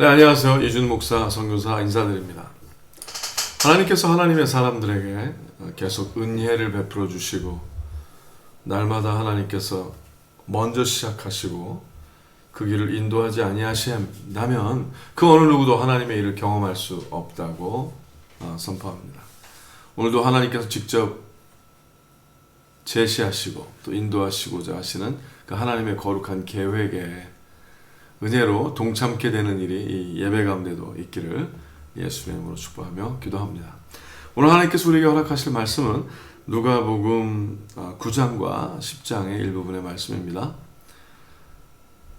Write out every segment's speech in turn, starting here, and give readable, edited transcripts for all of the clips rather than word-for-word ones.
네, 안녕하세요. 이준 목사, 선교사 인사드립니다. 하나님께서 하나님의 사람들에게 계속 은혜를 베풀어 주시고 날마다 하나님께서 먼저 시작하시고 그 길을 인도하지 아니하신다면 그 어느 누구도 하나님의 일을 경험할 수 없다고 선포합니다. 오늘도 하나님께서 직접 제시하시고 또 인도하시고자 하시는 그 하나님의 거룩한 계획에 은혜로 동참케 되는 일이 이 예배 가운데도 있기를 예수님의 이름으로 축복하며 기도합니다. 오늘 하나님께서 우리에게 허락하실 말씀은 누가복음 9장과 10장의 일부분의 말씀입니다.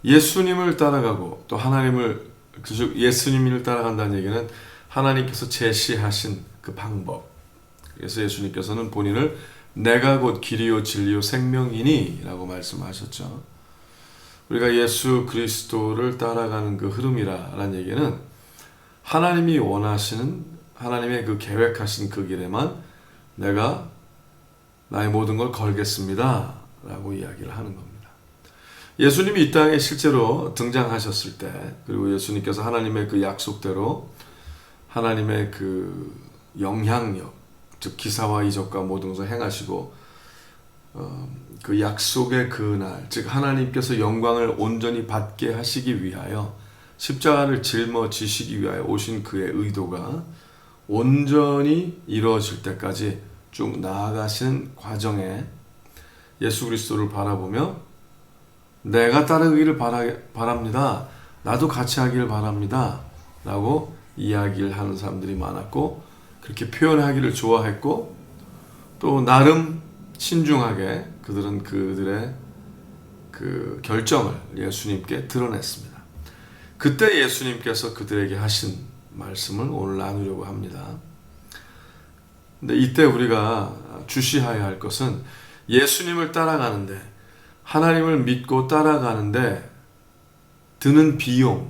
예수님을 따라가고 또 하나님을 즉 예수님을 따라간다는 얘기는 하나님께서 제시하신 그 방법. 그래서 예수님께서는 본인을 내가 곧 길이요 진리요 생명이니 라고 말씀하셨죠. 우리가 예수 그리스도를 따라가는 그 흐름이라는 얘기는 하나님이 원하시는 하나님의 그 계획하신 그 길에만 내가 나의 모든 걸 걸겠습니다 라고 이야기를 하는 겁니다. 예수님이 이 땅에 실제로 등장하셨을 때 그리고 예수님께서 하나님의 그 약속대로 하나님의 그 영향력 즉 기사와 이적과 모든 것을 행하시고 그 약속의 그날 즉 하나님께서 영광을 온전히 받게 하시기 위하여 십자가를 짊어지시기 위하여 오신 그의 의도가 온전히 이루어질 때까지 쭉 나아가신 과정에 예수 그리스도를 바라보며 내가 따르기를 바랍니다. 나도 같이 하기를 바랍니다. 라고 이야기를 하는 사람들이 많았고 그렇게 표현하기를 좋아했고 또 나름 신중하게 그들은 그들의 그 결정을 예수님께 드러냈습니다. 그때 예수님께서 그들에게 하신 말씀을 오늘 나누려고 합니다. 근데 이때 우리가 주시해야 할 것은 예수님을 따라가는데 하나님을 믿고 따라가는데 드는 비용에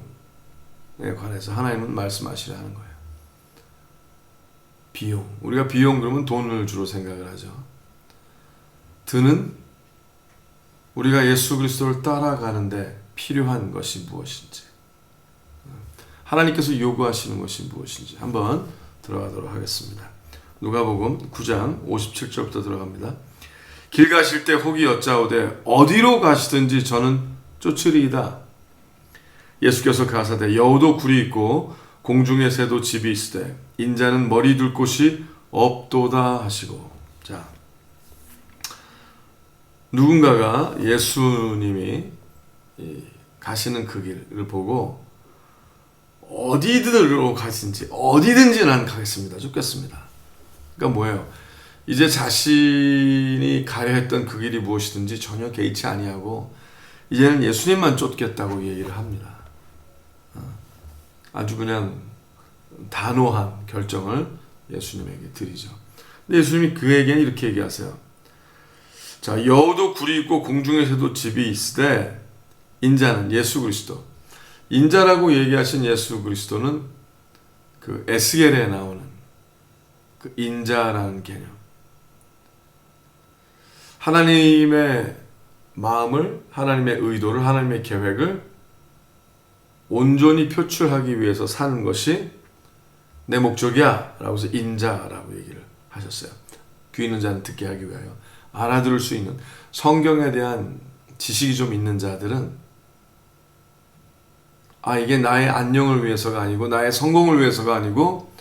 관해서 하나님은 말씀하시라는 거예요. 비용. 우리가 비용 그러면 돈을 주로 생각을 하죠. 드는 우리가 예수 그리스도를 따라가는데 필요한 것이 무엇인지 하나님께서 요구하시는 것이 무엇인지 한번 들어가도록 하겠습니다. 누가복음 9장 57절부터 들어갑니다. 길 가실 때 혹이 여짜오되 어디로 가시든지 저는 쫓으리이다. 예수께서 가사대 여우도 굴이 있고 공중의 새도 집이 있으되 인자는 머리 둘 곳이 없도다 하시고. 자, 누군가가 예수님이 가시는 그 길을 보고 어디든지로 가신지 어디든지 난 가겠습니다. 쫓겠습니다. 그러니까 뭐예요? 이제 자신이 가야 했던 그 길이 무엇이든지 전혀 개의치 아니하고 이제는 예수님만 쫓겠다고 얘기를 합니다. 아주 그냥 단호한 결정을 예수님에게 드리죠. 근데 예수님이 그에게 이렇게 얘기하세요. 자, 여우도 굴이 있고 공중의 새도 집이 있으되 인자는 예수 그리스도. 인자라고 얘기하신 예수 그리스도는 그 에스겔에 나오는 그 인자라는 개념. 하나님의 마음을, 하나님의 의도를, 하나님의 계획을 온전히 표출하기 위해서 사는 것이 내 목적이야 라고 해서 인자라고 얘기를 하셨어요. 귀 있는 자는 듣게 하기 위하여. 알아들을 수 있는 성경에 대한 지식이 좀 있는 자들은 이게 나의 안녕을 위해서가 아니고 나의 성공을 위해서가 아니고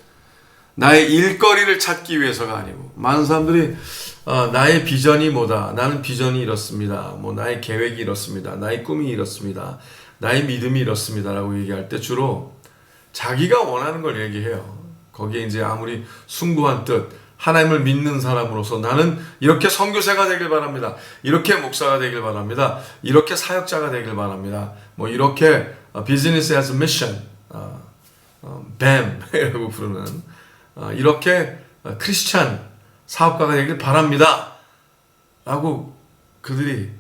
나의 일거리를 찾기 위해서가 아니고 많은 사람들이 나의 비전이 뭐다. 나는 비전이 이렇습니다. 뭐 나의 계획이 이렇습니다. 나의 꿈이 이렇습니다. 나의 믿음이 이렇습니다. 라고 얘기할 때 주로 자기가 원하는 걸 얘기해요. 거기에 이제 아무리 숭고한 뜻 하나님을 믿는 사람으로서 나는 이렇게 선교사가 되길 바랍니다. 이렇게 목사가 되길 바랍니다. 이렇게 사역자가 되길 바랍니다. 뭐 이렇게 Business as a Mission, BAM이라고 부르는 이렇게 크리스찬 사업가가 되길 바랍니다. 라고 그들이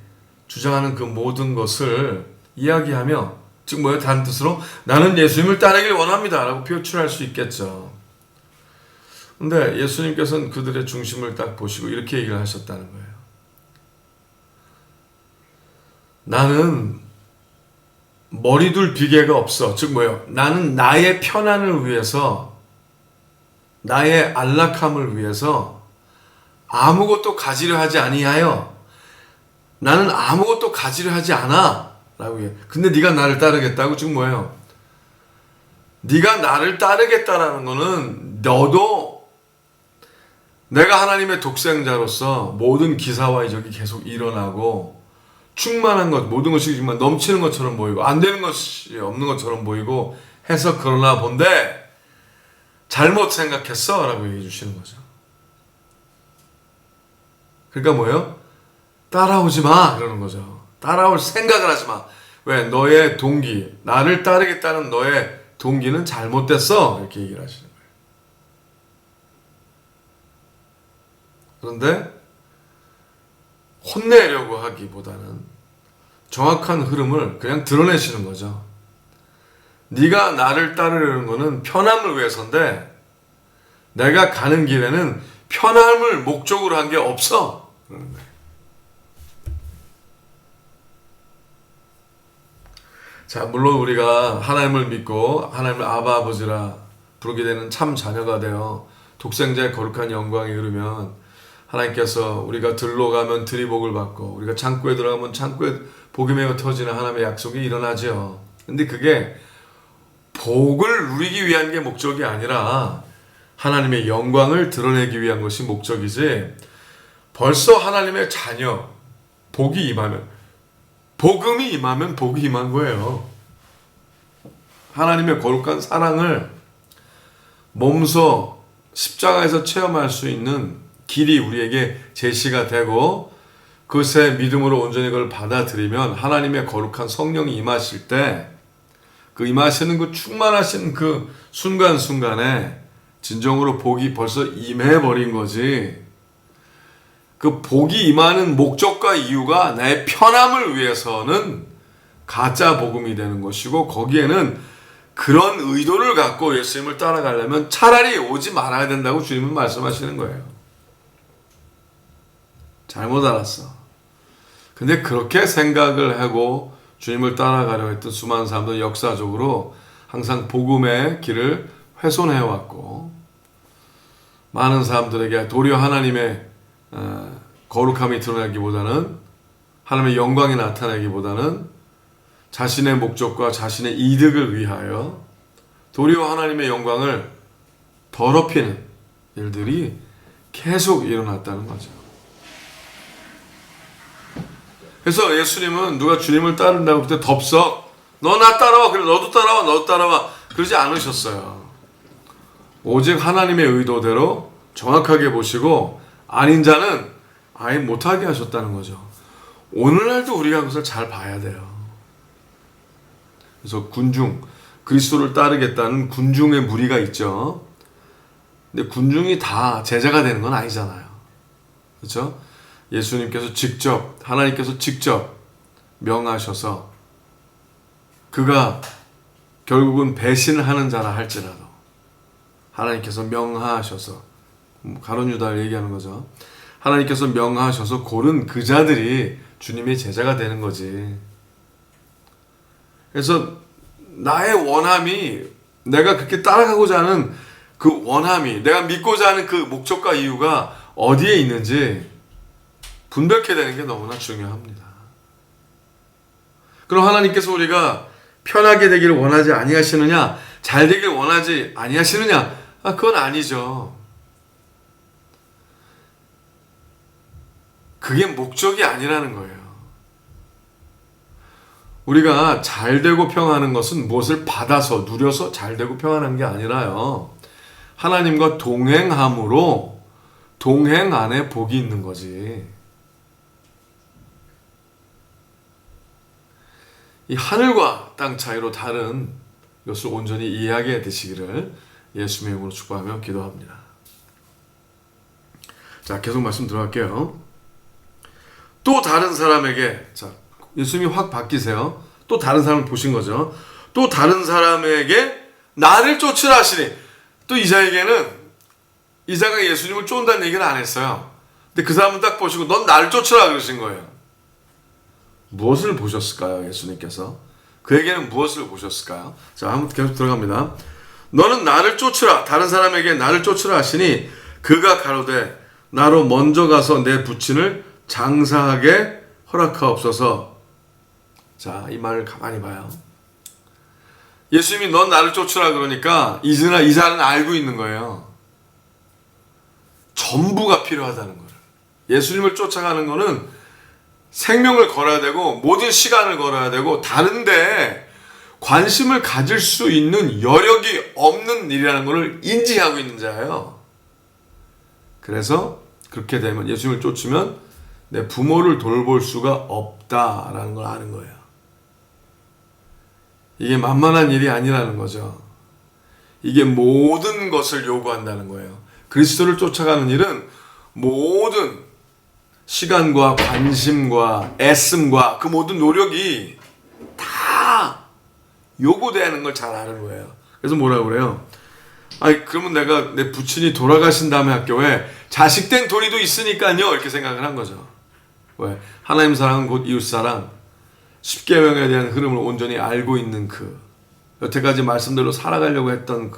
주장하는 그 모든 것을 이야기하며 즉 뭐예요? 다른 뜻으로 나는 예수님을 따르길 원합니다. 라고 표출할 수 있겠죠. 근데 예수님께서는 그들의 중심을 딱 보시고 이렇게 얘기를 하셨다는 거예요. 나는 머리둘 비계가 없어. 즉 뭐예요? 나는 나의 편안을 위해서, 나의 안락함을 위해서 아무것도 가지려 하지 아니하여, 나는 아무것도 가지려 하지 않아 라고 해요. 근데 네가 나를 따르겠다고? 즉 뭐예요? 네가 나를 따르겠다라는 거는 너도 내가 하나님의 독생자로서 모든 기사와 이적이 계속 일어나고 충만한 것, 모든 것이 정말 넘치는 것처럼 보이고 안 되는 것이 없는 것처럼 보이고 해서 그러나 본데 잘못 생각했어 라고 얘기해 주시는 거죠. 그러니까 뭐예요? 따라오지 마 그러는 거죠. 따라올 생각을 하지 마. 왜? 너의 동기, 나를 따르겠다는 너의 동기는 잘못됐어 이렇게 얘기를 하시는 거예요. 그런데 혼내려고 하기보다는 정확한 흐름을 그냥 드러내시는 거죠. 네가 나를 따르려는 거는 편함을 위해서인데 내가 가는 길에는 편함을 목적으로 한 게 없어. 그러는 거예요. 자, 물론 우리가 하나님을 믿고 하나님을 아바 아버지라 부르게 되는 참 자녀가 되어 독생자의 거룩한 영광에 이르면 하나님께서 우리가 들로 가면 들이 복을 받고 우리가 창고에 들어가면 창고에 복이 메어 터지는 하나님의 약속이 일어나죠. 근데 그게 복을 누리기 위한 게 목적이 아니라 하나님의 영광을 드러내기 위한 것이 목적이지, 벌써 하나님의 자녀, 복이 임하면, 복음이 임하면 복이 임한 거예요. 하나님의 거룩한 사랑을 몸소 십자가에서 체험할 수 있는 길이 우리에게 제시가 되고 그것의 믿음으로 온전히 그걸 받아들이면 하나님의 거룩한 성령이 임하실 때 그 임하시는 그 충만하신 그 순간순간에 진정으로 복이 벌써 임해버린 거지. 그 복이 임하는 목적과 이유가 나의 편함을 위해서는 가짜 복음이 되는 것이고, 거기에는 그런 의도를 갖고 예수님을 따라가려면 차라리 오지 말아야 된다고 주님은 말씀하시는 거예요. 잘못 알았어. 근데 그렇게 생각을 하고 주님을 따라가려 했던 수많은 사람들은 역사적으로 항상 복음의 길을 훼손해왔고, 많은 사람들에게 도리어 하나님의 거룩함이 드러나기보다는, 하나님의 영광이 나타나기보다는 자신의 목적과 자신의 이득을 위하여 도리어 하나님의 영광을 더럽히는 일들이 계속 일어났다는 거죠. 그래서 예수님은 누가 주님을 따른다고 그때 덥석 너 나 따라와, 그래 너도 따라와, 너도 따라와 그러지 않으셨어요. 오직 하나님의 의도대로 정확하게 보시고 아닌 자는 아예 못하게 하셨다는 거죠. 오늘날도 우리가 그것을 잘 봐야 돼요. 그래서 군중, 그리스도를 따르겠다는 군중의 무리가 있죠. 근데 군중이 다 제자가 되는 건 아니잖아요. 그렇죠? 예수님께서 직접, 하나님께서 직접 명하셔서 그가 결국은 배신을 하는 자라 할지라도 하나님께서 명하셔서, 가룟 유다를 얘기하는 거죠. 하나님께서 명하셔서 고른 그 자들이 주님의 제자가 되는 거지. 그래서 나의 원함이, 내가 그렇게 따라가고자 하는 그 원함이, 내가 믿고자 하는 그 목적과 이유가 어디에 있는지 분별해야 되는 게 너무나 중요합니다. 그럼 하나님께서 우리가 편하게 되기를 원하지 아니하시느냐, 잘 되기를 원하지 아니하시느냐? 그건 아니죠. 그게 목적이 아니라는 거예요. 우리가 잘 되고 평안한 것은 무엇을 받아서 누려서 잘 되고 평안한 게 아니라요, 하나님과 동행함으로 동행 안에 복이 있는 거지. 이 하늘과 땅 차이로 다른 것을 온전히 이해하게 되시기를 예수님의 이름으로 축복하며 기도합니다. 자, 계속 말씀 들어갈게요. 또 다른 사람에게, 자, 예수님이 확 바뀌세요. 또 다른 사람을 보신 거죠. 또 다른 사람에게 나를 쫓으라 하시니, 또 이자에게는, 이자가 예수님을 쫓는다는 얘기는 안 했어요. 근데 그 사람은 딱 보시고 넌 나를 쫓으라 그러신 거예요. 무엇을 보셨을까요? 예수님께서 그에게는 무엇을 보셨을까요? 자, 한번 계속 들어갑니다. 너는 나를 쫓으라. 다른 사람에게 나를 쫓으라 하시니 그가 가로되 나로 먼저 가서 내 부친을 장사하게 허락하옵소서. 자, 이 말을 가만히 봐요. 예수님이 넌 나를 쫓으라 그러니까 이사는 알고 있는 거예요. 전부가 필요하다는 거를. 예수님을 쫓아가는 거는 생명을 걸어야 되고 모든 시간을 걸어야 되고 다른데 관심을 가질 수 있는 여력이 없는 일이라는 것을 인지하고 있는 자예요. 그래서 그렇게 되면 예수님을 쫓으면 내 부모를 돌볼 수가 없다라는 걸 아는 거예요. 이게 만만한 일이 아니라는 거죠. 이게 모든 것을 요구한다는 거예요. 그리스도를 쫓아가는 일은 모든 시간과 관심과 애씀과 그 모든 노력이 다 요구되는 걸 잘 아는 거예요. 그래서 뭐라고 그래요? 아니, 그러면 내가 내 부친이 돌아가신 다음에 할게. 왜? 자식된 도리도 있으니까요. 이렇게 생각을 한 거죠. 왜? 하나님 사랑은 곧 이웃 사랑. 십계명에 대한 흐름을 온전히 알고 있는 여태까지 말씀대로 살아가려고 했던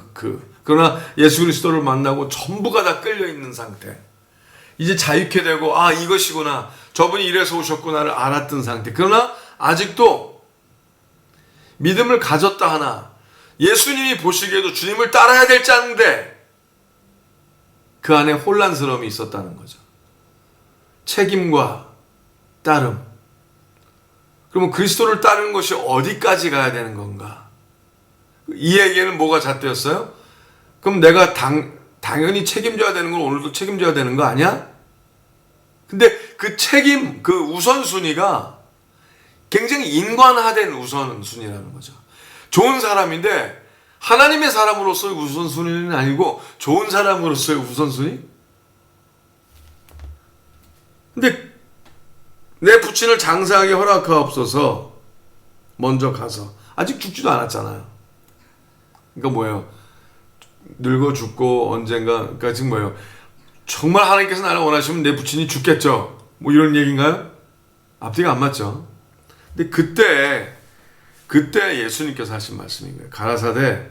그러나 예수 그리스도를 만나고 전부가 다 끌려 있는 상태. 이제 자유케 되고 이것이구나. 저분이 이래서 오셨구나를 알았던 상태. 그러나 아직도 믿음을 가졌다 하나 예수님이 보시기에도 주님을 따라야 될 짠데 그 안에 혼란스러움이 있었다는 거죠. 책임과 따름. 그러면 그리스도를 따르는 것이 어디까지 가야 되는 건가? 이에게는 뭐가 잣대였어요? 그럼 내가 당연히 책임져야 되는 건 오늘도 책임져야 되는 거 아니야? 근데 그 책임, 그 우선순위가 굉장히 인간화된 우선순위라는 거죠. 좋은 사람인데 하나님의 사람으로서의 우선순위는 아니고 좋은 사람으로서의 우선순위? 근데 내 부친을 장사하게 허락하옵소서. 먼저 가서. 아직 죽지도 않았잖아요. 그러니까 뭐예요? 늙어 죽고 언젠가, 그러니까 지금 뭐예요? 정말 하나님께서 나를 원하시면 내 부친이 죽겠죠. 뭐 이런 얘기인가요? 앞뒤가 안 맞죠. 근데 그때 예수님께서 하신 말씀인 거예요. 가라사대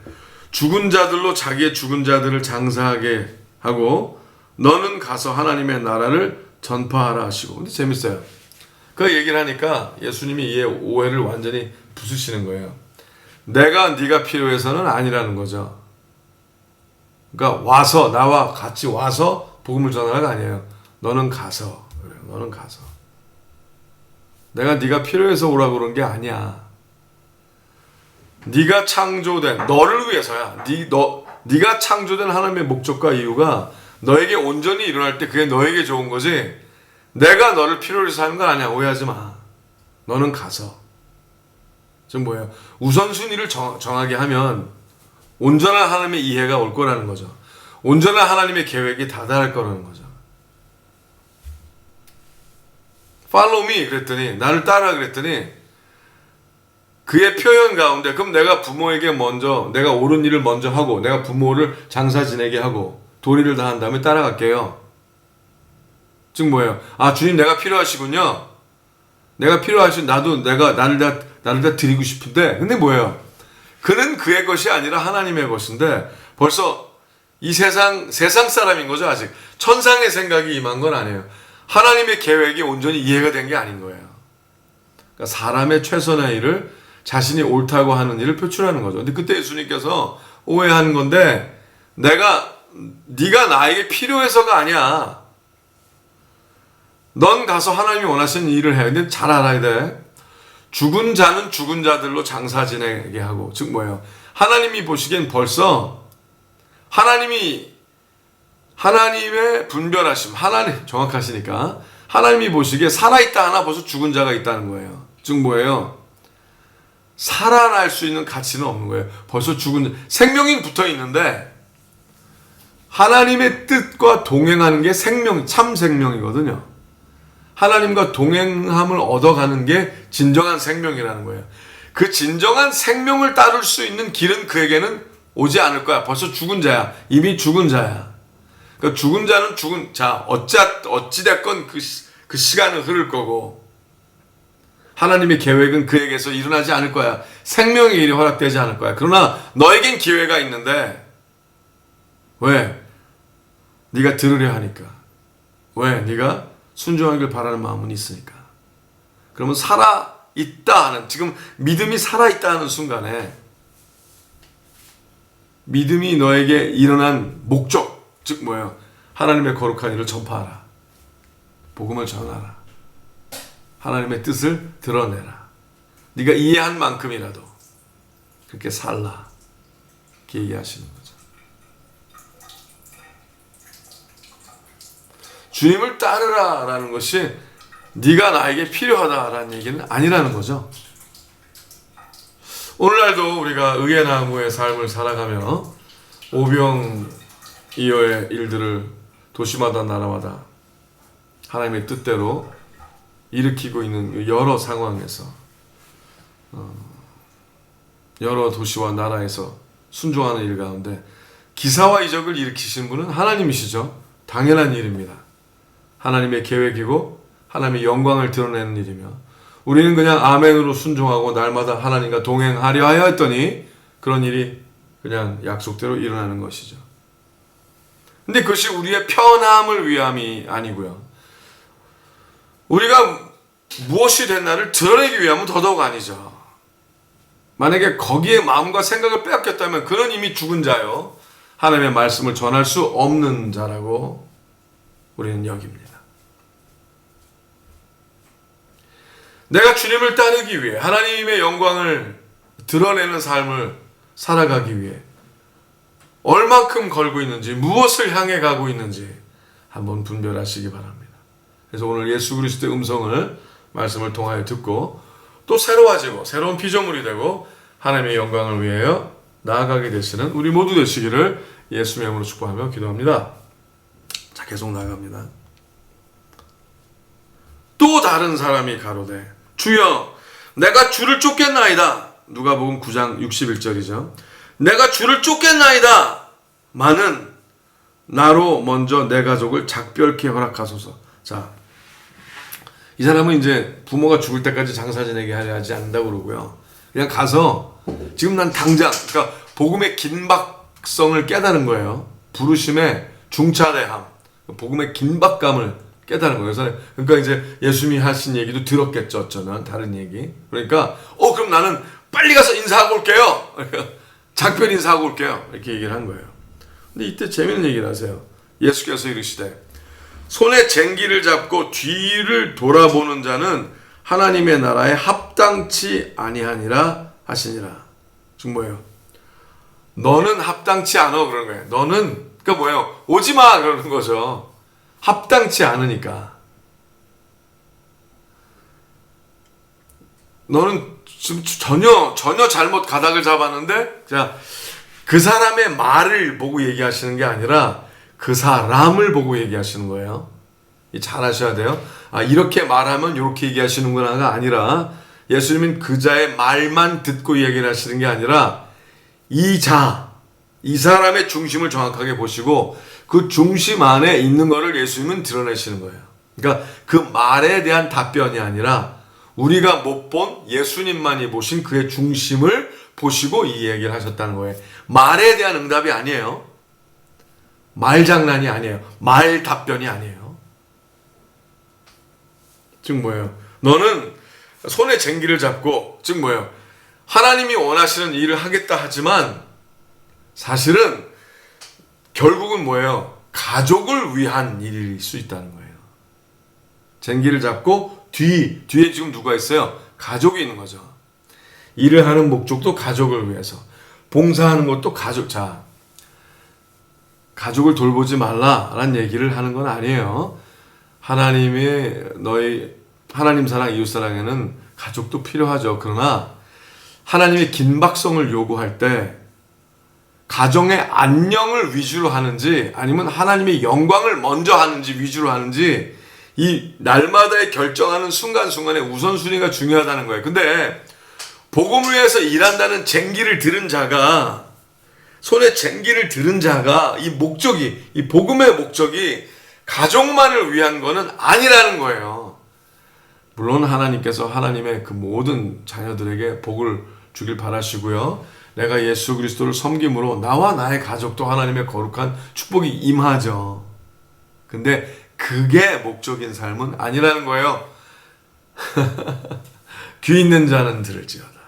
죽은 자들로 자기의 죽은 자들을 장사하게 하고 너는 가서 하나님의 나라를 전파하라 하시고. 근데 재밌어요. 그 얘기를 하니까 예수님이 이에 오해를 완전히 부수시는 거예요. 네가 필요해서는 아니라는 거죠. 그러니까 와서 나와 같이 와서 복음을 전하라가 아니에요. 너는 가서. 그래요. 너는 가서. 네가 필요해서 오라고 그런 게 아니야. 네가 창조된 너를 위해서야. 네가 창조된 하나님의 목적과 이유가 너에게 온전히 일어날 때 그게 너에게 좋은 거지. 내가 너를 필요로 해서 하는 건 아니야. 오해하지 마. 너는 가서. 지금 뭐예요? 우선순위를 정하게 하면 온전한 하나님의 이해가 올 거라는 거죠. 온전한 하나님의 계획이 다다를 거라는 거죠. Follow me 그랬더니 나를 따라 그랬더니 그의 표현 가운데 그럼 내가 부모에게 먼저 내가 옳은 일을 먼저 하고 내가 부모를 장사 지내게 하고 도리를 다 한 다음에 따라갈게요. 즉 뭐예요? 주님 내가 필요하시군요. 내가 필요하신 나를 다 드리고 싶은데 근데 뭐예요? 그는 그의 것이 아니라 하나님의 것인데 벌써 이 세상 사람인 거죠. 아직 천상의 생각이 임한 건 아니에요. 하나님의 계획이 온전히 이해가 된 게 아닌 거예요. 그러니까 사람의 최선의 일을 자신이 옳다고 하는 일을 표출하는 거죠. 근데 그때 예수님께서 오해하는 건데 네가 나에게 필요해서가 아니야. 넌 가서 하나님이 원하시는 일을 해. 근데 잘 알아야 돼. 죽은 자는 죽은 자들로 장사 지내게 하고 즉 뭐예요? 하나님이 보시기엔 벌써 하나님의 분별하심 하나님 정확하시니까 하나님이 보시기에 살아있다 하나 벌써 죽은 자가 있다는 거예요. 즉 뭐예요? 살아날 수 있는 가치는 없는 거예요. 벌써 죽은 생명이 붙어 있는데 하나님의 뜻과 동행하는 게 참 생명이거든요. 하나님과 동행함을 얻어가는 게 진정한 생명이라는 거예요. 그 진정한 생명을 따를 수 있는 길은 그에게는 오지 않을 거야. 벌써 죽은 자야. 이미 죽은 자야. 그러니까 죽은 자는 어찌됐건 그 시간은 흐를 거고 하나님의 계획은 그에게서 일어나지 않을 거야. 생명의 일이 허락되지 않을 거야. 그러나 너에겐 기회가 있는데 왜? 네가 들으려 하니까. 왜? 네가 순종하길 바라는 마음은 있으니까. 그러면 살아있다 하는, 지금 믿음이 살아있다 하는 순간에 믿음이 너에게 일어난 목적, 즉 뭐예요? 하나님의 거룩한 일을 전파하라. 복음을 전하라. 하나님의 뜻을 드러내라. 네가 이해한 만큼이라도 그렇게 살라. 이렇게 얘기하시는 거죠. 주님을 따르라라는 것이 네가 나에게 필요하다라는 얘기는 아니라는 거죠. 오늘날도 우리가 의의 나무의 삶을 살아가며 오병이어의 일들을 도시마다 나라마다 하나님의 뜻대로 일으키고 있는 여러 상황에서 여러 도시와 나라에서 순종하는 일 가운데 기사와 이적을 일으키신 분은 하나님이시죠. 당연한 일입니다. 하나님의 계획이고 하나님의 영광을 드러내는 일이며 우리는 그냥 아멘으로 순종하고 날마다 하나님과 동행하려 하여 했더니 그런 일이 그냥 약속대로 일어나는 것이죠. 근데 그것이 우리의 편함을 위함이 아니고요. 우리가 무엇이 됐나를 드러내기 위함은 더더욱 아니죠. 만약에 거기에 마음과 생각을 빼앗겼다면 그는 이미 죽은 자요. 하나님의 말씀을 전할 수 없는 자라고 우리는 여깁니다. 내가 주님을 따르기 위해 하나님의 영광을 드러내는 삶을 살아가기 위해 얼만큼 걸고 있는지, 무엇을 향해 가고 있는지 한번 분별하시기 바랍니다. 그래서 오늘 예수 그리스도의 음성을 말씀을 통하여 듣고 또 새로워지고 새로운 피조물이 되고 하나님의 영광을 위하여 나아가게 되시는 우리 모두 되시기를 예수의 이름으로 축복하며 기도합니다. 자, 계속 나아갑니다. 또 다른 사람이 가로되 주여 내가 주를 쫓겠나이다. 누가복음 9장 61절이죠. 내가 주를 쫓겠나이다. 마는 나로 먼저 내 가족을 작별케 허락하소서. 자, 이 사람은 이제 부모가 죽을 때까지 장사 지내게 하지 않는다고 그러고요. 그냥 가서 지금 난 당장, 그러니까 복음의 긴박성을 깨달은 거예요. 부르심의 중차대함, 복음의 긴박감을 깨달은 거예요. 그러니까 이제 예수님이 하신 얘기도 들었겠죠. 어쩌면 다른 얘기. 그러니까 그럼 나는 빨리 가서 인사하고 올게요. 작별 인사하고 올게요. 이렇게 얘기를 한 거예요. 근데 이때 재밌는 얘기를 하세요. 예수께서 이르시되 손에 쟁기를 잡고 뒤를 돌아보는 자는 하나님의 나라에 합당치 아니하니라 하시니라. 지금 뭐예요? 너는 합당치 않아 그러는 거예요. 너는 그러니까 뭐예요? 오지 마 그러는 거죠. 합당치 않으니까. 너는 지금 전혀 잘못 가닥을 잡았는데, 자, 그 사람의 말을 보고 얘기하시는 게 아니라 그 사람을 보고 얘기하시는 거예요. 잘 아셔야 돼요. 이렇게 말하면 이렇게 얘기하시는구나가 아니라 예수님은 그 자의 말만 듣고 얘기를 하시는 게 아니라 이 사람의 중심을 정확하게 보시고 그 중심 안에 있는 거를 예수님은 드러내시는 거예요. 그러니까 그 말에 대한 답변이 아니라 우리가 못 본 예수님만이 보신 그의 중심을 보시고 이 얘기를 하셨다는 거예요. 말에 대한 응답이 아니에요. 말 장난이 아니에요. 말 답변이 아니에요. 즉 뭐예요? 너는 손에 쟁기를 잡고, 즉 뭐예요? 하나님이 원하시는 일을 하겠다 하지만 사실은 결국은 뭐예요? 가족을 위한 일일 수 있다는 거예요. 쟁기를 잡고 뒤에 지금 누가 있어요? 가족이 있는 거죠. 일을 하는 목적도 가족을 위해서, 봉사하는 것도 가족을 돌보지 말라라는 얘기를 하는 건 아니에요. 하나님 사랑, 이웃 사랑에는 가족도 필요하죠. 그러나 하나님의 긴박성을 요구할 때 가정의 안녕을 위주로 하는지 아니면 하나님의 영광을 먼저 하는지 위주로 하는지 이 날마다의 결정하는 순간순간의 우선순위가 중요하다는 거예요. 근데 복음을 위해서 일한다는 쟁기를 들은 자가, 손에 쟁기를 들은 자가 이 복음의 목적이 가족만을 위한 거는 아니라는 거예요. 물론 하나님께서 하나님의 그 모든 자녀들에게 복을 주길 바라시고요. 내가 예수 그리스도를 섬김으로 나와 나의 가족도 하나님의 거룩한 축복이 임하죠. 근데 그게 목적인 삶은 아니라는 거예요. 귀 있는 자는 들을지어다.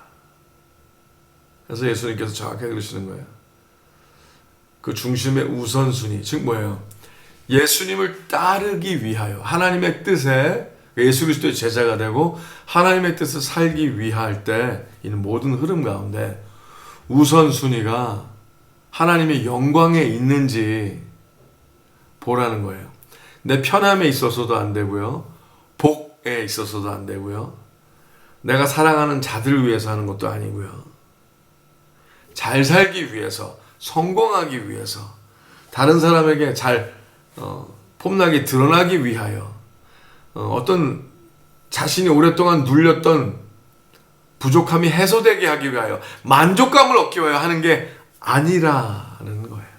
그래서 예수님께서 정확하게 그러시는 거예요. 그 중심의 우선순위, 즉 뭐예요? 예수님을 따르기 위하여 하나님의 뜻에 예수 그리스도의 제자가 되고 하나님의 뜻을 살기 위할 때 이는 모든 흐름 가운데 우선순위가 하나님의 영광에 있는지 보라는 거예요. 내 편함에 있어서도 안 되고요. 복에 있어서도 안 되고요. 내가 사랑하는 자들을 위해서 하는 것도 아니고요. 잘 살기 위해서, 성공하기 위해서, 다른 사람에게 잘 폼나게 드러나기 위하여, 어떤 자신이 오랫동안 눌렸던 부족함이 해소되게 하기 위하여, 만족감을 얻기 위하여 하는 게 아니라는 거예요.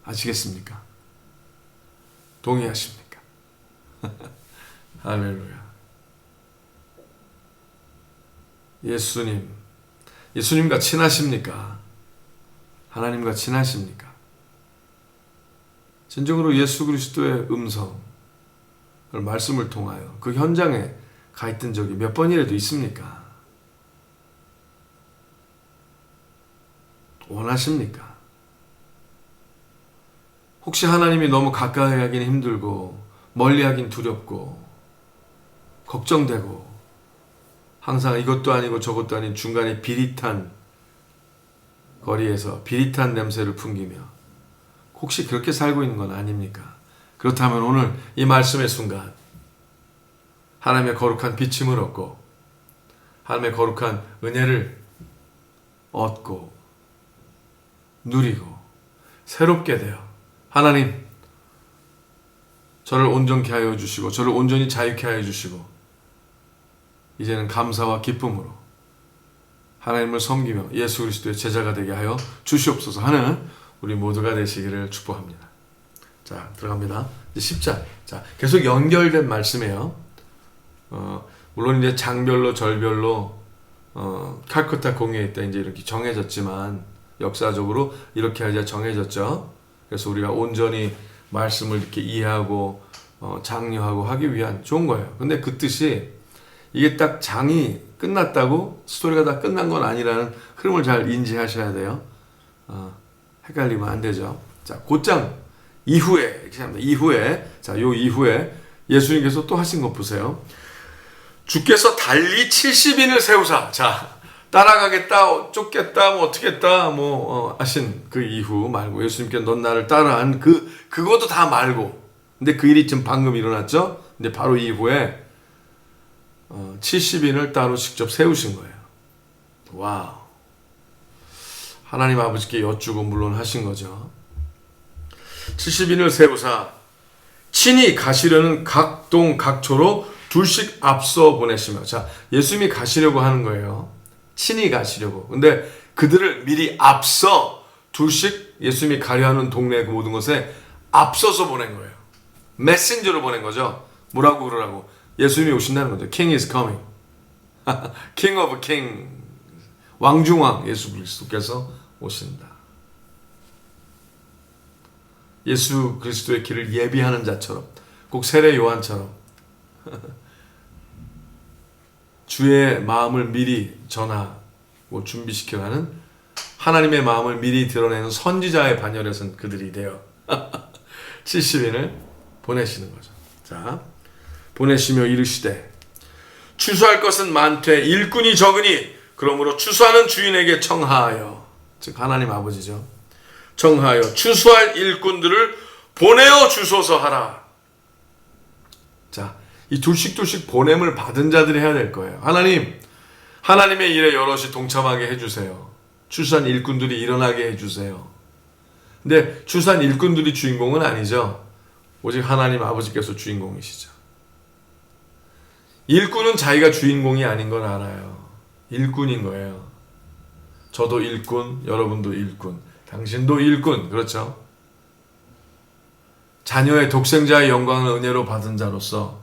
아시겠습니까? 동의하십니까? 할렐루야. 예수님과 친하십니까? 하나님과 친하십니까? 진정으로 예수 그리스도의 음성을 말씀을 통하여 그 현장에 가 있던 적이 몇 번이라도 있습니까? 원하십니까? 혹시 하나님이 너무 가까이 하긴 힘들고 멀리 하긴 두렵고 걱정되고 항상 이것도 아니고 저것도 아닌 중간에 비릿한 거리에서 비릿한 냄새를 풍기며 혹시 그렇게 살고 있는 건 아닙니까? 그렇다면 오늘 이 말씀의 순간 하나님의 거룩한 비침을 얻고 하나님의 거룩한 은혜를 얻고 누리고 새롭게 되어 하나님 저를 온전케 하여 주시고 저를 온전히 자유케 하여 주시고 이제는 감사와 기쁨으로 하나님을 섬기며 예수 그리스도의 제자가 되게 하여 주시옵소서 하는 우리 모두가 되시기를 축복합니다. 자, 들어갑니다. 이제 10장. 자, 계속 연결된 말씀이에요. 물론 이제 장별로 절별로 칼쿠타 공회에 때 이제 이렇게 정해졌지만 역사적으로 이렇게 이제 정해졌죠. 그래서 우리가 온전히 말씀을 이렇게 이해하고 장려하고 하기 위한 좋은 거예요. 근데 그 뜻이 이게 딱 장이 끝났다고 스토리가 다 끝난 건 아니라는 흐름을 잘 인지하셔야 돼요. 헷갈리면 안 되죠. 자, 곧장 이후에 이렇게 합니다. 이후에 자, 요 이후에 예수님께서 또 하신 것 보세요. 주께서 달리 70인을 세우사. 자, 따라가겠다, 쫓겠다, 뭐 어떻겠다, 하신 그 이후 말고 예수님께 넌 나를 따라한 그것도 다 말고. 근데 그 일이 지금 방금 일어났죠. 근데 바로 이후에 70인을 따로 직접 세우신 거예요. 와우. 하나님 아버지께 여쭈고 물론 하신 거죠. 70인을 세우사 친히 가시려는 각 동 각초로 둘씩 앞서 보내시며. 자, 예수님이 가시려고 하는 거예요. 친히 가시려고. 근데 그들을 미리 앞서 둘씩 예수님이 가려 하는 동네 그 모든 것에 앞서서 보낸 거예요. 메신저로 보낸 거죠. 뭐라고 그러라고? 예수님이 오신다는 거죠. King is coming. King of King. 왕중왕 예수 그리스도께서 오신다. 예수 그리스도의 길을 예비하는 자처럼 꼭 세례 요한처럼 주의 마음을 미리 전하고 준비시켜가는 하나님의 마음을 미리 드러내는 선지자의 반열에 선 그들이 되어 70인을 보내시는 거죠. 자, 보내시며 이르시되 추수할 것은 많되 일꾼이 적으니 그러므로 추수하는 주인에게 청하하여, 즉 하나님 아버지죠. 청하여 추수할 일꾼들을 보내어 주소서 하라. 자, 이 둘씩 보냄을 받은 자들이 해야 될 거예요. 하나님의 일에 여럿이 동참하게 해주세요. 추수한 일꾼들이 일어나게 해주세요. 근데 추수한 일꾼들이 주인공은 아니죠. 오직 하나님 아버지께서 주인공이시죠. 일꾼은 자기가 주인공이 아닌 건 알아요. 일꾼인 거예요. 저도 일꾼, 여러분도 일꾼, 당신도 일꾼, 그렇죠? 자녀의 독생자의 영광을 은혜로 받은 자로서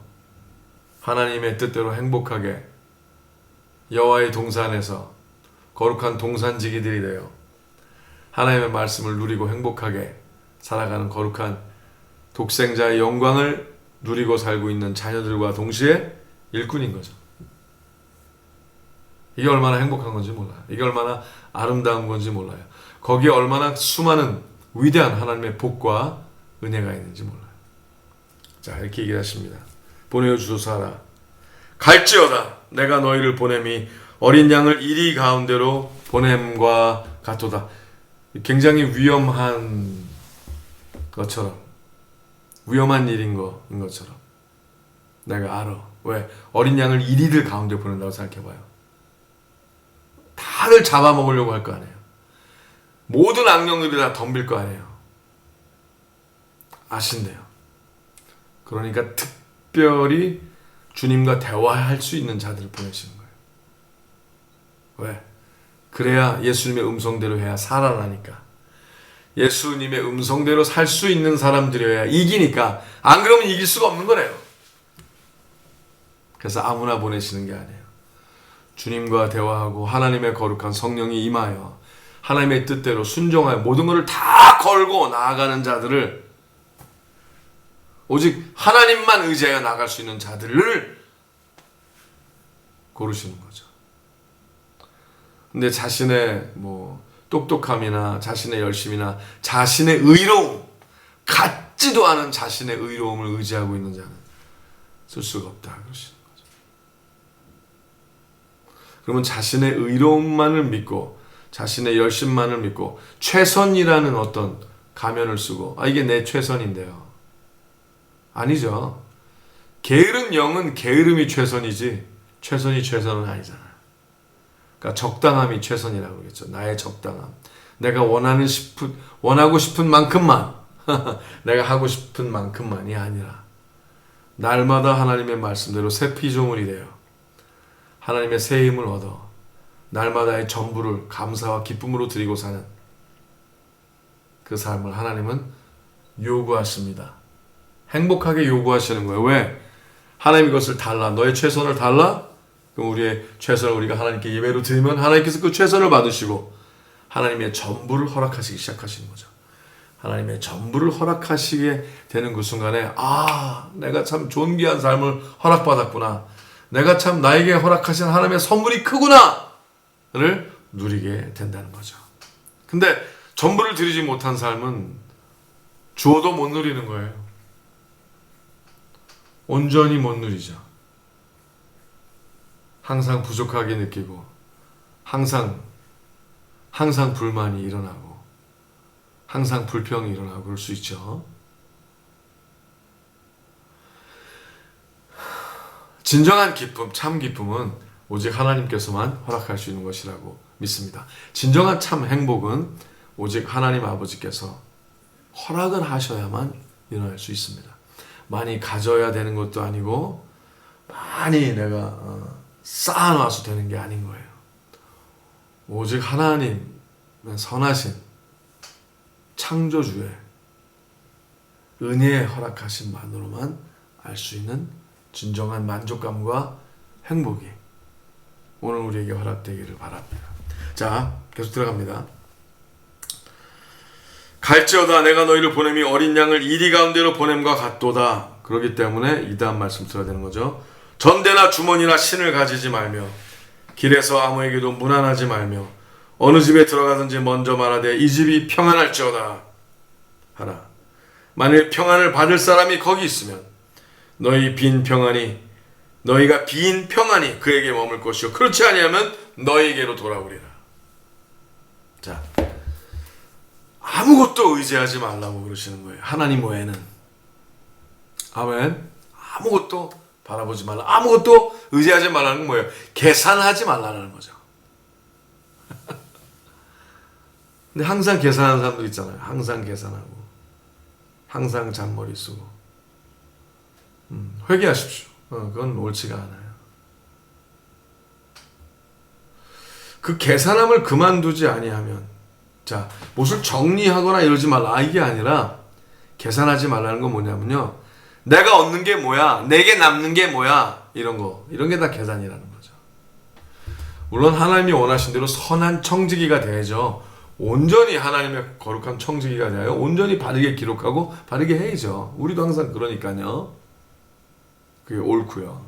하나님의 뜻대로 행복하게 여호와의 동산에서 거룩한 동산지기들이 되어 하나님의 말씀을 누리고 행복하게 살아가는 거룩한 독생자의 영광을 누리고 살고 있는 자녀들과 동시에 일꾼인 거죠. 이게 얼마나 행복한 건지 몰라요. 이게 얼마나 아름다운 건지 몰라요. 거기에 얼마나 수많은 위대한 하나님의 복과 은혜가 있는지 몰라요. 자, 이렇게 얘기하십니다. 보내어 주소서 하라. 갈지어다 내가 너희를 보냄이 어린 양을 이리 가운데로 보냄과 같도다. 굉장히 위험한 것처럼, 위험한 일인 것처럼 내가 알아. 왜? 어린 양을 이리를 가운데 보낸다고 생각해봐요. 다들 잡아먹으려고 할 거 아니에요. 모든 악령들이 다 덤빌 거 아니에요. 아신대요. 그러니까 특별히 주님과 대화할 수 있는 자들을 보내시는 거예요. 왜? 그래야 예수님의 음성대로 해야 살아나니까. 예수님의 음성대로 살 수 있는 사람들이어야 이기니까. 안 그러면 이길 수가 없는 거래요. 그래서 아무나 보내시는 게 아니에요. 주님과 대화하고 하나님의 거룩한 성령이 임하여 하나님의 뜻대로 순종하여 모든 것을 다 걸고 나아가는 자들을, 오직 하나님만 의지하여 나갈 수 있는 자들을 고르시는 거죠. 근데 자신의 똑똑함이나 자신의 열심이나 자신의 의로움, 같지도 않은 자신의 의로움을 의지하고 있는 자는 쓸 수가 없다 그러시는 거죠. 그러면 자신의 의로움만을 믿고 자신의 열심만을 믿고 최선이라는 어떤 가면을 쓰고 이게 내 최선인데요. 아니죠. 게으른 영은 게으름이 최선이지 최선이 최선은 아니잖아요. 그러니까 적당함이 최선이라고 그러겠죠. 나의 적당함. 내가 원하고 싶은 만큼만 내가 하고 싶은 만큼만이 아니라 날마다 하나님의 말씀대로 새 피조물이 되어 하나님의 새 힘을 얻어 날마다의 전부를 감사와 기쁨으로 드리고 사는 그 삶을 하나님은 요구하십니다. 행복하게 요구하시는 거예요. 왜? 하나님이 그것을 달라. 너의 최선을 달라? 그럼 우리의 최선을 우리가 하나님께 예배로 드리면 하나님께서 그 최선을 받으시고 하나님의 전부를 허락하시기 시작하시는 거죠. 하나님의 전부를 허락하시게 되는 그 순간에 내가 참 존귀한 삶을 허락받았구나. 내가 참 나에게 허락하신 하나님의 선물이 크구나 를 누리게 된다는 거죠. 근데 전부를 드리지 못한 삶은 주어도 못 누리는 거예요. 온전히 못 누리죠. 항상 부족하게 느끼고 항상 불만이 일어나고 항상 불평이 일어나고 그럴 수 있죠. 진정한 기쁨, 참 기쁨은 오직 하나님께서만 허락할 수 있는 것이라고 믿습니다. 진정한 참 행복은 오직 하나님 아버지께서 허락을 하셔야만 일어날 수 있습니다. 많이 가져야 되는 것도 아니고 많이 내가 쌓아놔서 되는 게 아닌 거예요. 오직 하나님의 선하신 창조주의 은혜에 허락하신 만으로만 알 수 있는 진정한 만족감과 행복이 오늘 우리에게 허락되기를 바랍니다. 자, 계속 들어갑니다. 갈지어다 내가 너희를 보냄이 어린 양을 이리 가운데로 보냄과 같도다. 그렇기 때문에 이 다음 말씀 들어야 되는 거죠. 전대나 주머니나 신을 가지지 말며 길에서 아무에게도 문안하지 말며 어느 집에 들어가든지 먼저 말하되 이 집이 평안할지어다 하라. 만일 평안을 받을 사람이 거기 있으면 너희가 빈 평안이 그에게 머물 것이요 그렇지 아니하면 너희에게로 돌아오리라. 자, 아무것도 의지하지 말라고 그러시는 거예요. 하나님 외에는. 아멘. 아무것도 바라보지 말라. 아무것도 의지하지 말라는 건 뭐예요? 계산하지 말라는 거죠. 근데 항상 계산하는 사람들 있잖아요. 항상 계산하고 항상 잔머리 쓰고 회개하십시오. 그건 옳지가 않아요. 그 계산함을 그만두지 아니하면, 자, 무엇을 정리하거나 이러지 말라. 이게 아니라 계산하지 말라는 건 뭐냐면요. 내가 얻는 게 뭐야? 내게 남는 게 뭐야? 이런 게 다 계산이라는 거죠. 물론 하나님이 원하신 대로 선한 청지기가 돼야죠. 온전히 하나님의 거룩한 청지기가 되어 온전히 바르게 기록하고 바르게 해야죠. 우리도 항상 그러니까요. 그게 옳고요.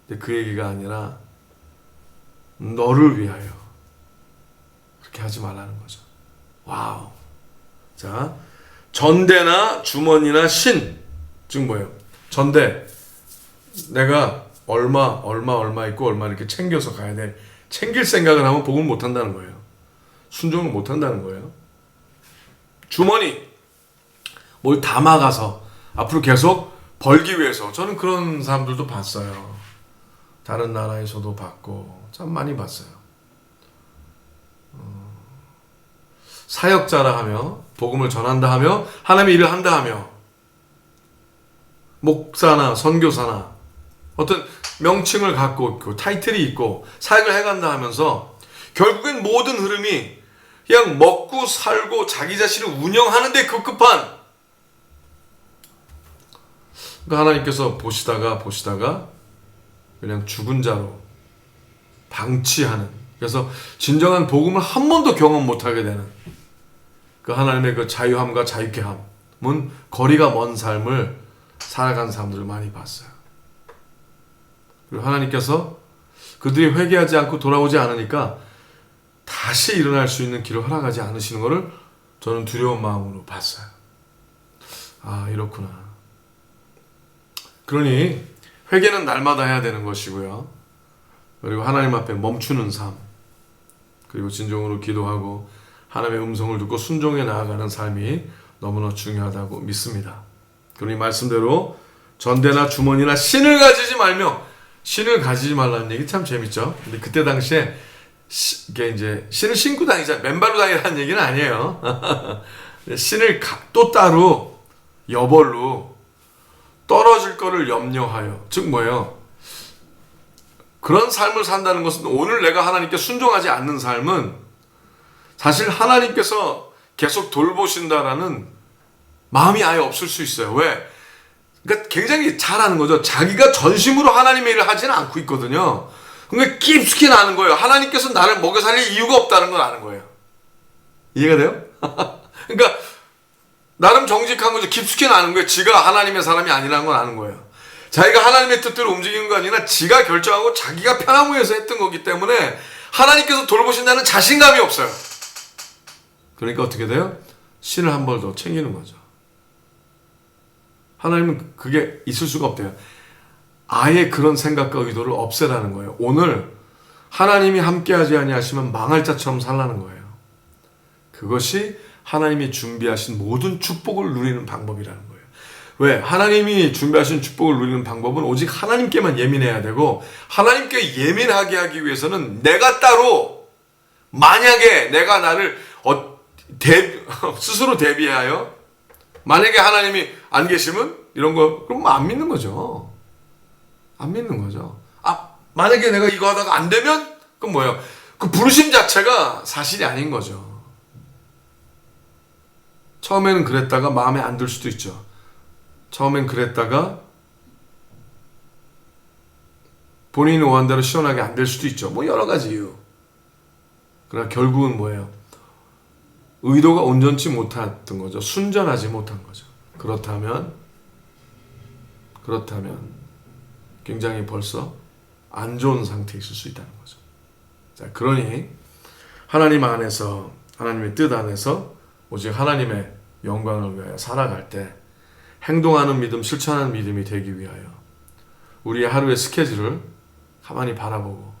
근데 그 얘기가 아니라 너를 위하여 그렇게 하지 말라는 거죠. 와우. 자, 전대나 주머니나 신. 즉 뭐예요? 전대. 내가 얼마 있고 얼마 이렇게 챙겨서 가야 돼. 챙길 생각을 하면 복음을 못 한다는 거예요. 순종을 못 한다는 거예요. 주머니. 뭘 담아가서 앞으로 계속 벌기 위해서. 저는 그런 사람들도 봤어요. 다른 나라에서도 봤고 참 많이 봤어요. 사역자라 하며 복음을 전한다 하며 하나님의 일을 한다 하며 목사나 선교사나 어떤 명칭을 갖고 있고 타이틀이 있고 사역을 해간다 하면서 결국엔 모든 흐름이 그냥 먹고 살고 자기 자신을 운영하는 데 급급한, 그러니까 하나님께서 보시다가 그냥 죽은 자로 방치하는, 그래서 진정한 복음을 한 번도 경험 못하게 되는 그 하나님의 그 자유함과 자유케함은 거리가 먼 삶을 살아간 사람들을 많이 봤어요. 그리고 하나님께서 그들이 회개하지 않고 돌아오지 않으니까 다시 일어날 수 있는 길을 허락하지 않으시는 것을 저는 두려운 마음으로 봤어요. 아, 이렇구나. 그러니 회개는 날마다 해야 되는 것이고요. 그리고 하나님 앞에 멈추는 삶, 그리고 진정으로 기도하고 하나님의 음성을 듣고 순종해 나아가는 삶이 너무나 중요하다고 믿습니다. 그러니 말씀대로 전대나 주머니나 신을 가지지 말라는 얘기 참 재밌죠. 근데 그때 당시에 이게 이제 신을 신고 다니자, 맨발로 다니라는 얘기는 아니에요. 신을 또 따로 여벌로 떨어질 거를 염려하여, 즉 뭐예요? 그런 삶을 산다는 것은 오늘 내가 하나님께 순종하지 않는 삶은 사실 하나님께서 계속 돌보신다라는 마음이 아예 없을 수 있어요. 왜? 그러니까 굉장히 잘하는 거죠. 자기가 전심으로 하나님의 일을 하지는 않고 있거든요. 그러니까 깊숙이 아는 거예요. 하나님께서 나를 먹여 살릴 이유가 없다는 걸 아는 거예요. 이해가 돼요? 그러니까 나름 정직한 거죠. 깊숙이 아는 거예요. 지가 하나님의 사람이 아니라는 걸 아는 거예요. 자기가 하나님의 뜻대로 움직이는 거 아니라 지가 결정하고 자기가 편함을 위해서 했던 거기 때문에 하나님께서 돌보신다는 자신감이 없어요. 그러니까 어떻게 돼요? 신을 한 벌 더 챙기는 거죠. 하나님은 그게 있을 수가 없대요. 아예 그런 생각과 의도를 없애라는 거예요. 오늘 하나님이 함께하지 아니하시면 망할 자처럼 살라는 거예요. 그것이 하나님이 준비하신 모든 축복을 누리는 방법이라는 거예요. 왜? 하나님이 준비하신 축복을 누리는 방법은 오직 하나님께만 예민해야 되고, 하나님께 예민하게 하기 위해서는 내가 따로, 만약에 내가 나를 스스로 대비하여 만약에 하나님이 안 계시면 이런 거 그럼 안 믿는 거죠. 안 믿는 거죠. 만약에 내가 이거 하다가 안 되면 그럼 뭐예요? 그 부르심 자체가 사실이 아닌 거죠. 처음에는 그랬다가 마음에 안 들 수도 있죠. 처음엔 그랬다가 본인이 원하는 대로 시원하게 안 될 수도 있죠. 뭐 여러 가지 이유. 그러나 결국은 뭐예요? 의도가 온전치 못했던 거죠. 순전하지 못한 거죠. 그렇다면 굉장히 벌써 안 좋은 상태에 있을 수 있다는 거죠. 자, 그러니 하나님 안에서, 하나님의 뜻 안에서 오직 하나님의 영광을 위하여 살아갈 때 행동하는 믿음, 실천하는 믿음이 되기 위하여 우리의 하루의 스케줄을 가만히 바라보고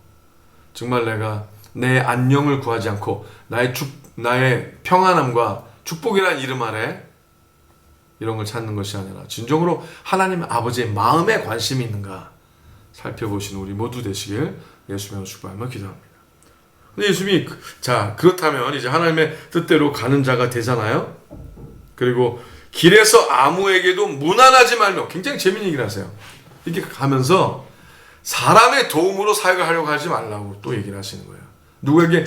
정말 내가 내 안녕을 구하지 않고 나의 평안함과 축복이라는 이름 아래 이런 걸 찾는 것이 아니라 진정으로 하나님 아버지의 마음에 관심이 있는가 살펴보시는 우리 모두 되시길 예수님으로 축복하며 기도합니다. 근데 예수님이 자, 그렇다면 이제 하나님의 뜻대로 가는 자가 되잖아요. 그리고 길에서 아무에게도 무난하지 말며, 굉장히 재밌는 얘기를 하세요. 이렇게 가면서 사람의 도움으로 사역을 하려고 하지 말라고 또 얘기를 하시는 거예요. 누구에게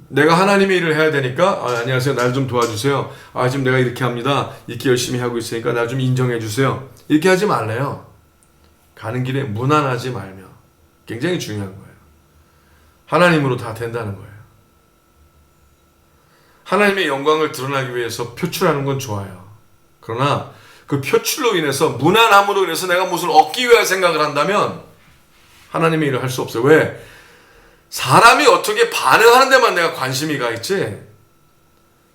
내가 하나님의 일을 해야 되니까 안녕하세요, 날 좀 도와주세요. 지금 내가 이렇게 합니다. 이렇게 열심히 하고 있으니까 날 좀 인정해 주세요. 이렇게 하지 말래요. 가는 길에 무난하지 말며. 굉장히 중요한 거예요. 하나님으로 다 된다는 거예요. 하나님의 영광을 드러나기 위해서 표출하는 건 좋아요. 그러나 그 표출로 인해서, 무난함으로 인해서 내가 무엇을 얻기 위해 생각을 한다면 하나님의 일을 할 수 없어요. 왜? 사람이 어떻게 반응하는 데만 내가 관심이 가 있지,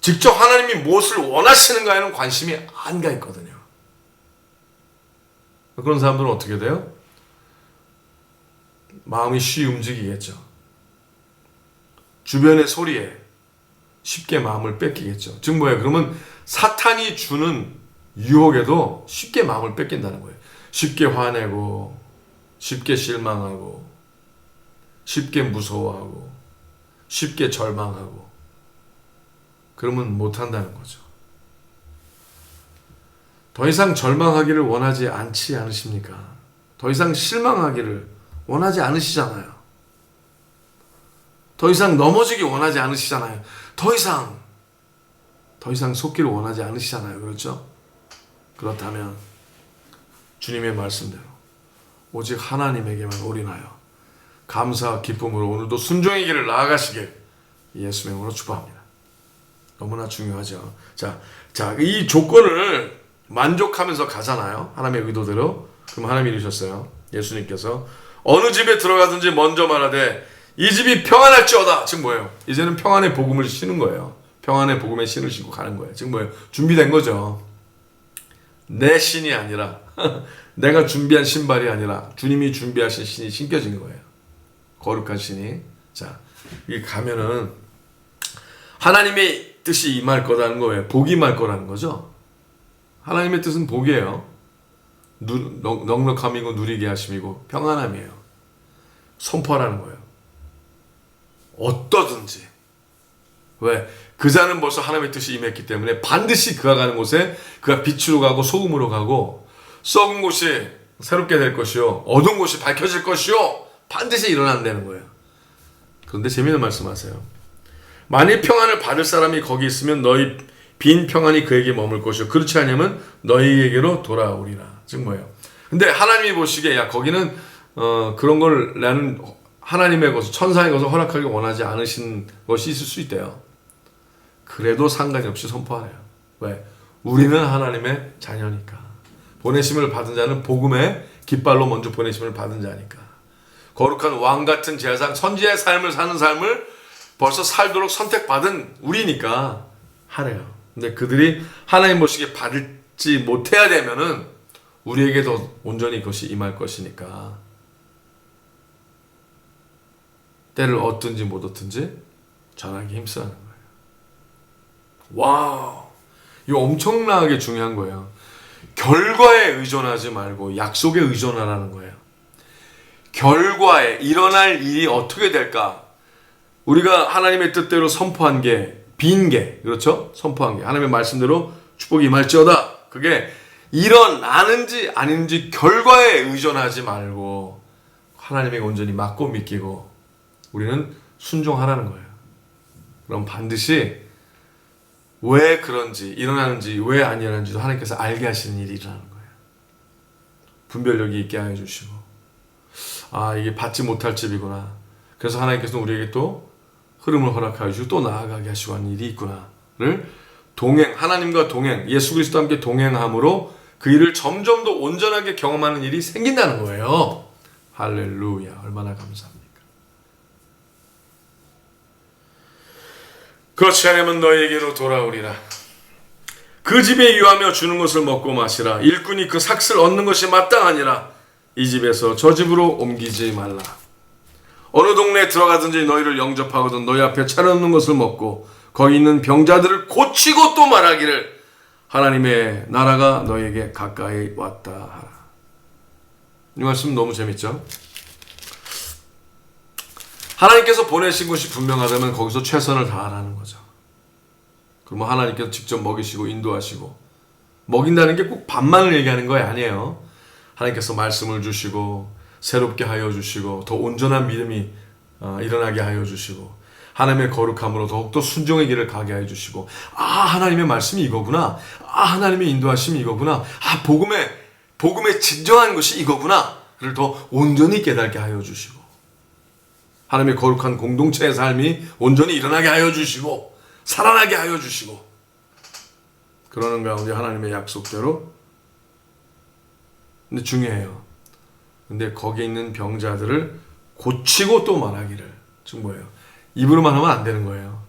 직접 하나님이 무엇을 원하시는가에는 관심이 안 가 있거든요. 그런 사람들은 어떻게 돼요? 마음이 쉬 움직이겠죠. 주변의 소리에 쉽게 마음을 뺏기겠죠. 즉 뭐예요? 그러면 사탄이 주는 유혹에도 쉽게 마음을 뺏긴다는 거예요. 쉽게 화내고, 쉽게 실망하고, 쉽게 무서워하고, 쉽게 절망하고, 그러면 못한다는 거죠. 더 이상 절망하기를 원하지 않지 않으십니까? 더 이상 실망하기를 원하지 않으시잖아요. 더 이상 넘어지기 원하지 않으시잖아요. 더 이상 속기를 원하지 않으시잖아요. 그렇죠? 그렇다면 주님의 말씀대로 오직 하나님에게만 올인하여 감사와 기쁨으로 오늘도 순종의 길을 나아가시길 예수의 이름으로 축복합니다. 너무나 중요하죠. 자, 이 조건을 만족하면서 가잖아요. 하나님의 의도대로. 그럼 하나님이 이르셨어요. 예수님께서 어느 집에 들어가든지 먼저 말하되 이 집이 평안할지어다. 즉 뭐예요? 이제는 평안의 복음을 신는 거예요. 평안의 복음의 신을 신고 가는 거예요. 즉 뭐예요? 준비된 거죠. 내 신이 아니라 내가 준비한 신발이 아니라 주님이 준비하신 신이 신겨진 거예요. 거룩한 신이. 자, 여기 가면은 하나님의 뜻이 임할 거라는 거예요. 복이 임할 거라는 거죠. 하나님의 뜻은 복이에요. 넉넉함이고 누리게 하심이고 평안함이에요. 선포하라는 거예요. 어떠든지. 왜? 그 자는 벌써 하나님의 뜻이 임했기 때문에 반드시 그가 가는 곳에 그가 빛으로 가고 소금으로 가고, 썩은 곳이 새롭게 될 것이요, 어두운 곳이 밝혀질 것이요, 반드시 일어난다는 거예요. 그런데 재미있는 말씀하세요. 만일 평안을 받을 사람이 거기 있으면 너희 빈 평안이 그에게 머물 것이요, 그렇지 않으면 너희에게로 돌아오리라. 즉 뭐예요? 근데 하나님이 보시기에 야 거기는 그런 걸 나는 하나님의 것을, 천사의 것을 허락하기 원하지 않으신 것이 있을 수 있대요. 그래도 상관이 없이 선포하래요. 왜? 우리는 하나님의 자녀니까. 보내심을 받은 자는 복음의 깃발로 먼저 보내심을 받은 자니까. 거룩한 왕 같은 제사장, 선지자의 삶을 사는 삶을 벌써 살도록 선택받은 우리니까 하래요. 근데 그들이 하나님 보시기에 받지 못해야 되면은 우리에게도 온전히 그것이 임할 것이니까 때를 얻든지 못 얻든지 전하기 힘쓰라는 거예요. 와우, 이거 엄청나게 중요한 거예요. 결과에 의존하지 말고 약속에 의존하라는 거예요. 결과에 일어날 일이 어떻게 될까? 우리가 하나님의 뜻대로 선포한 게, 빈 게, 그렇죠? 선포한 게 하나님의 말씀대로 축복이 임할지어다. 그게 일어나는지 아닌지 결과에 의존하지 말고 하나님에게 온전히 맡고 믿기고 우리는 순종하라는 거예요. 그럼 반드시 왜 그런지, 일어나는지 왜 안 일어나는지도 하나님께서 알게 하시는 일이 일어나는 거예요. 분별력이 있게 하여 주시고, 아 이게 받지 못할 집이구나. 그래서 하나님께서는 우리에게 또 흐름을 허락하여 주시고 또 나아가게 하시고 하는 일이 있구나를 동행, 하나님과 동행, 예수 그리스도와 함께 동행함으로 그 일을 점점 더 온전하게 경험하는 일이 생긴다는 거예요. 할렐루야, 얼마나 감사합니까? 그렇지 않으면 너희에게로 돌아오리라. 그 집에 유하며 주는 것을 먹고 마시라. 일꾼이 그 삭슬 얻는 것이 마땅하니라. 이 집에서 저 집으로 옮기지 말라. 어느 동네에 들어가든지 너희를 영접하거든 너희 앞에 차려놓는 것을 먹고 거기 있는 병자들을 고치고 또 말하기를 하나님의 나라가 너희에게 가까이 왔다 하라. 이 말씀 너무 재밌죠? 하나님께서 보내신 것이 분명하다면 거기서 최선을 다하라는 거죠. 그러면 하나님께서 직접 먹이시고 인도하시고, 먹인다는 게 꼭 밥만을 얘기하는 거 아니에요. 하나님께서 말씀을 주시고 새롭게 하여 주시고 더 온전한 믿음이 일어나게 하여 주시고 하나님의 거룩함으로 더욱더 순종의 길을 가게 하여 주시고, 아 하나님의 말씀이 이거구나, 아 하나님의 인도하심이 이거구나, 아 복음의 진정한 것이 이거구나 더 온전히 깨닫게 하여 주시고 하나님의 거룩한 공동체의 삶이 온전히 일어나게 하여 주시고 살아나게 하여 주시고 그러는 가운데 하나님의 약속대로 근데 중요해요. 근데 거기에 있는 병자들을 고치고 또 말하기를 즉 뭐예요? 입으로만 하면 안 되는 거예요.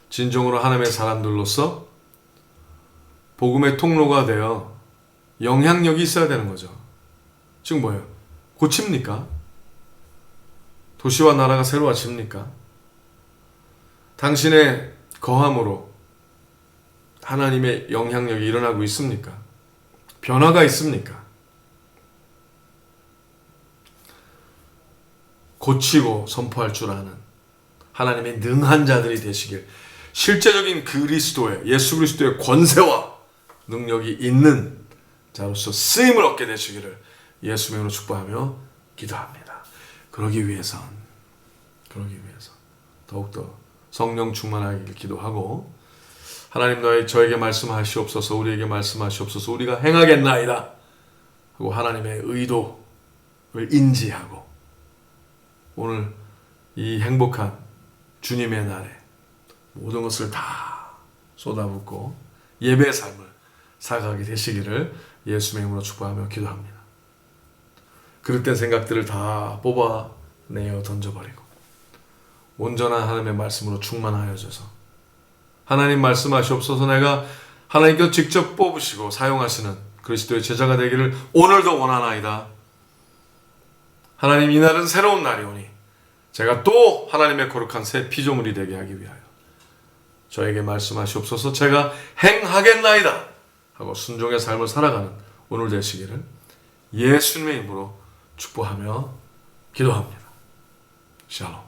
진정으로 하나님의 사람들로서 복음의 통로가 되어 영향력이 있어야 되는 거죠. 즉 뭐예요? 고칩니까? 도시와 나라가 새로워집니까? 당신의 거함으로 하나님의 영향력이 일어나고 있습니까? 변화가 있습니까? 고치고 선포할 줄 아는 하나님의 능한 자들이 되시길 실제적인 그리스도의 예수 그리스도의 권세와 능력이 있는 자로서 쓰임을 얻게 되시기를 예수 이름으로 축복하며 기도합니다. 그러기 위해서 더욱더 성령 충만하기를 기도하고 하나님 저에게 말씀하시옵소서 우리에게 말씀하시옵소서 우리가 행하겠나이다 하고 하나님의 의도를 인지하고 오늘 이 행복한 주님의 날에 모든 것을 다 쏟아붓고 예배의 삶을 살아가게 되시기를 예수의 이름으로 축복하며 기도합니다. 그릇된 생각들을 다 뽑아내어 던져버리고 온전한 하나님의 말씀으로 충만하여져서 하나님 말씀하시옵소서 내가 하나님께서 직접 뽑으시고 사용하시는 그리스도의 제자가 되기를 오늘도 원하나이다. 하나님 이날은 새로운 날이오니 제가 또 하나님의 거룩한 새 피조물이 되게 하기 위하여 저에게 말씀하시옵소서 제가 행하겠나이다 하고 순종의 삶을 살아가는 오늘 되시기를 예수님의 이름으로 축복하며 기도합니다. 샬롬.